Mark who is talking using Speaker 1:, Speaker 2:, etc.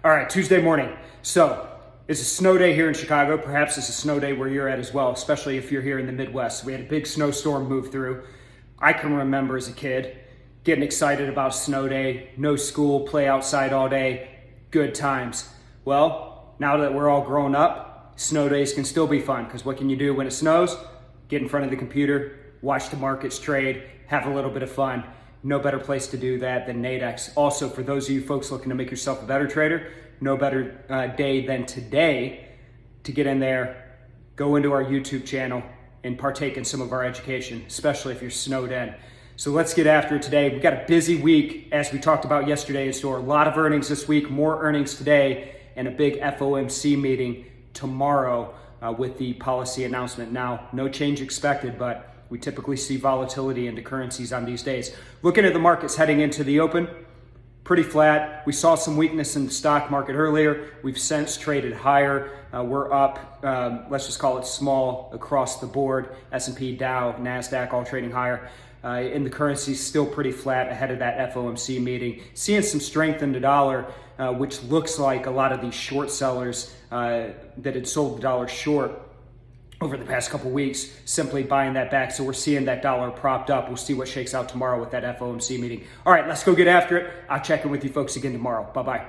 Speaker 1: All right, Tuesday morning. So it's a snow day here in Chicago. Perhaps it's a snow day where you're at as well, especially if you're here in the Midwest. We had a big snowstorm move through. I can remember as a kid getting excited about snow day, no school, play outside all day, good times. Well, now that we're all grown up, snow days can still be fun because what can you do when it snows? Get in front of the computer, watch the markets trade, have a little bit of fun. No better place to do that than Nadex. Also, for those of you folks looking to make yourself a better trader, no better day than today to get in there, go into our YouTube channel and partake in some of our education, especially if you're snowed in. So let's get after it today. We've got a busy week, as we talked about yesterday in store. A lot of earnings this week, more earnings today, and a big FOMC meeting tomorrow with the policy announcement. Now, no change expected, but we typically see volatility into currencies on these days. Looking at the markets heading into the open, pretty flat. We saw some weakness in the stock market earlier. We've since traded higher. We're up, let's just call it small across the board. S&P, Dow, NASDAQ all trading higher. In the currency, still pretty flat ahead of that FOMC meeting. Seeing some strength in the dollar, which looks like a lot of these short sellers that had sold the dollar short over the past couple weeks, simply buying that back. So we're seeing that dollar propped up. We'll see what shakes out tomorrow with that FOMC meeting. All right, let's go get after it. I'll check in with you folks again tomorrow. Bye-bye.